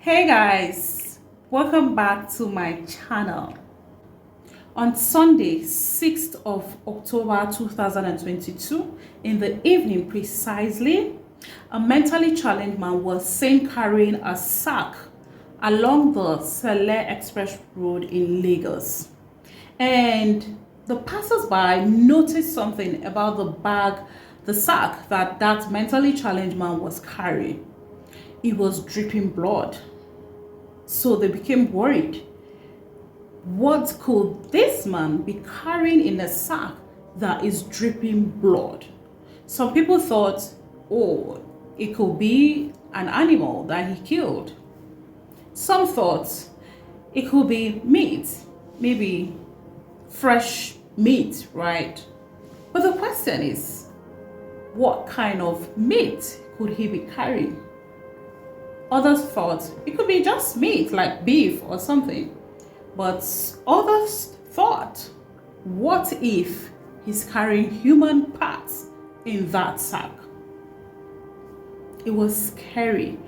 Hey guys, welcome back to my channel. On Sunday, 6th of October 2022, in the evening precisely, a mentally challenged man was seen carrying a sack along the Cele Express Road in Lagos. And the passers-by noticed something about the sack that mentally challenged man was carrying. It was dripping blood. So they became worried. What could this man be carrying in a sack that is dripping blood? Some people thought, oh, it could be an animal that he killed. Some thought it could be meat, maybe fresh meat, right? But the question is, what kind of meat could he be carrying? Others thought it could be just meat, like beef or something. But others thought, what if he's carrying human parts in that sack? It was scary.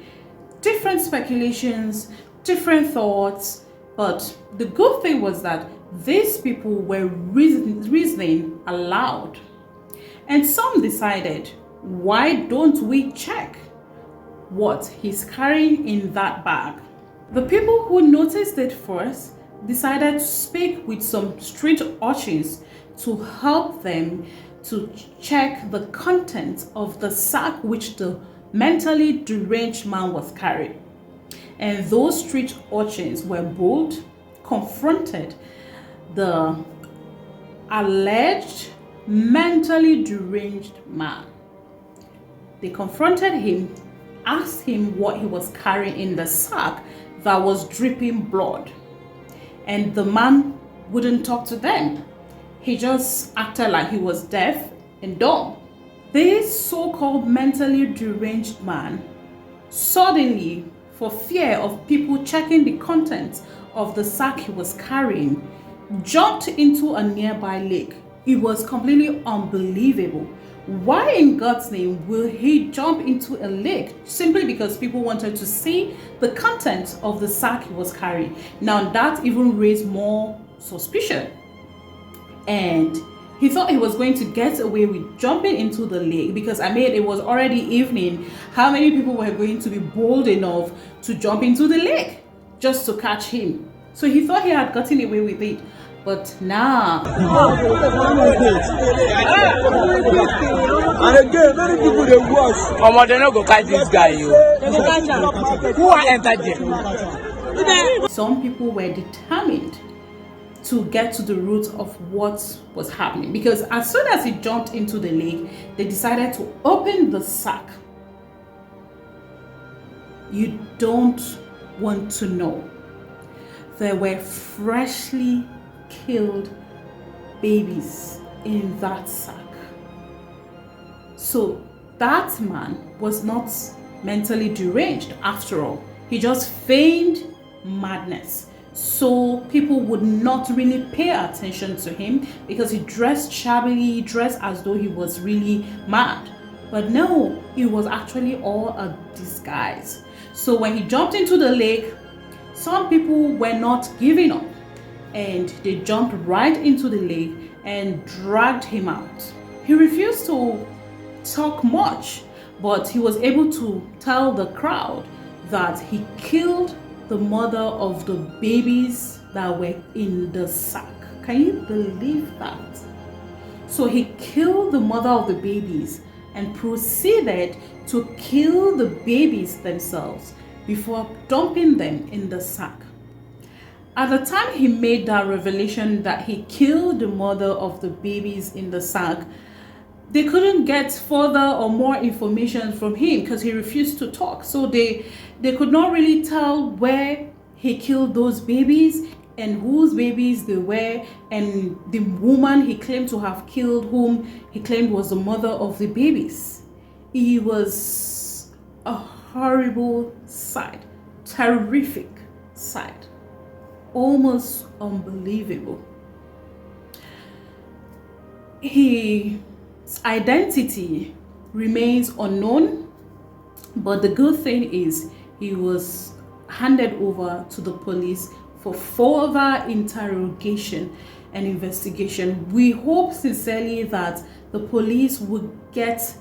Different speculations, different thoughts, but the good thing was that these people were reasoning aloud. And some decided, why don't we check what he's carrying in that bag? The people who noticed it first decided to speak with some street urchins to help them to check the contents of the sack which the mentally deranged man was carrying. And those street urchins were bold, confronted the alleged mentally deranged man. They confronted him, asked him what he was carrying in the sack that was dripping blood. And the man wouldn't talk to them. He just acted like he was deaf and dumb. This so-called mentally deranged man suddenly, for fear of people checking the contents of the sack he was carrying, jumped into a nearby lake. It was completely unbelievable. Why in God's name will he jump into a lake simply because people wanted to see the contents of the sack he was carrying? Now that even raised more suspicion. And he thought he was going to get away with jumping into the lake because it was already evening. How many people were going to be bold enough to jump into the lake just to catch him? So he thought he had gotten away with it. But now, and again, many people they watch. They not go catch this guy. Who are entered there? Some people were determined to get to the root of what was happening, because as soon as he jumped into the lake, they decided to open the sack. You don't want to know. There were freshly killed babies in that sack. So that man was not mentally deranged after all. He just feigned madness, so people would not really pay attention to him because he dressed shabbily, dressed as though he was really mad. But no, it was actually all a disguise. So when he jumped into the lake, some people were not giving up, and they jumped right into the lake and dragged him out. He refused to talk much, but he was able to tell the crowd that he killed the mother of the babies that were in the sack. Can you believe that? So he killed the mother of the babies and proceeded to kill the babies themselves before dumping them in the sack. At the time he made that revelation that he killed the mother of the babies in the sack, they couldn't get further or more information from him because he refused to talk. So they could not really tell where he killed those babies and whose babies they were, and the woman he claimed to have killed, whom he claimed was the mother of the babies. It was a horrible sight, terrific sight, almost unbelievable. His identity remains unknown, but the good thing is he was handed over to the police for further interrogation and investigation. We hope sincerely that the police will get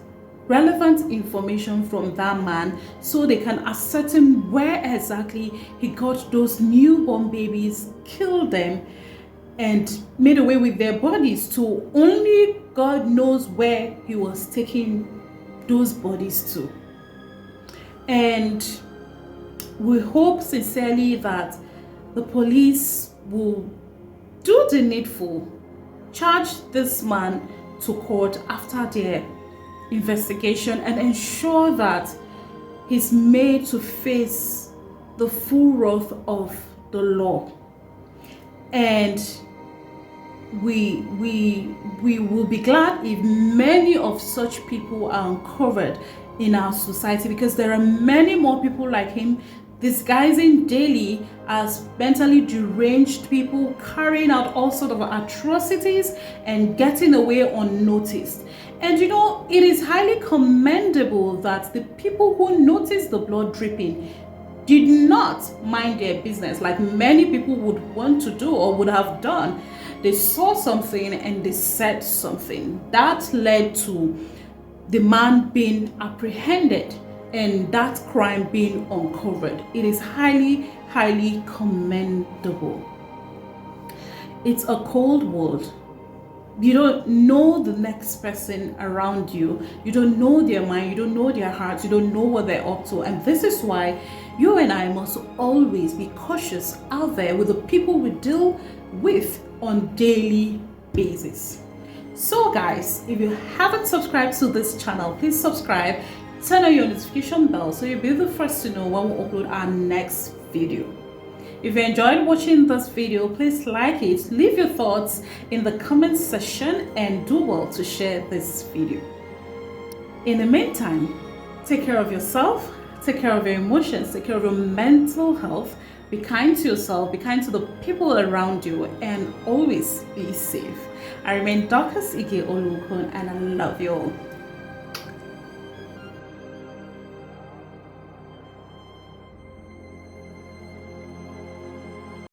relevant information from that man so they can ascertain where exactly he got those newborn babies, killed them, and made away with their bodies to only God knows where he was taking those bodies to. And we hope sincerely that the police will do the needful, charge this man to court after their investigation, and ensure that he's made to face the full wrath of the law. And we will be glad if many of such people are uncovered in our society, because there are many more people like him disguising daily as mentally deranged people, carrying out all sorts of atrocities and getting away unnoticed. And you know, it is highly commendable that the people who noticed the blood dripping did not mind their business like many people would want to do or would have done. They saw something and they said something. That led to the man being apprehended and that crime being uncovered. It is highly, highly commendable. It's a cold world. You don't know the next person around you. You don't know their mind. You don't know their hearts. You don't know what they're up to. And this is why you and I must always be cautious out there with the people we deal with on daily basis. So guys, if you haven't subscribed to this channel, please subscribe, turn on your notification bell so you'll be the first to know when we upload our next video. If you enjoyed watching this video, please like it, leave your thoughts in the comment section, and do well to share this video. In the meantime, take care of yourself, take care of your emotions, take care of your mental health, be kind to yourself, be kind to the people around you, and always be safe. I remain Dorcas Ige Olukun, and I love you all.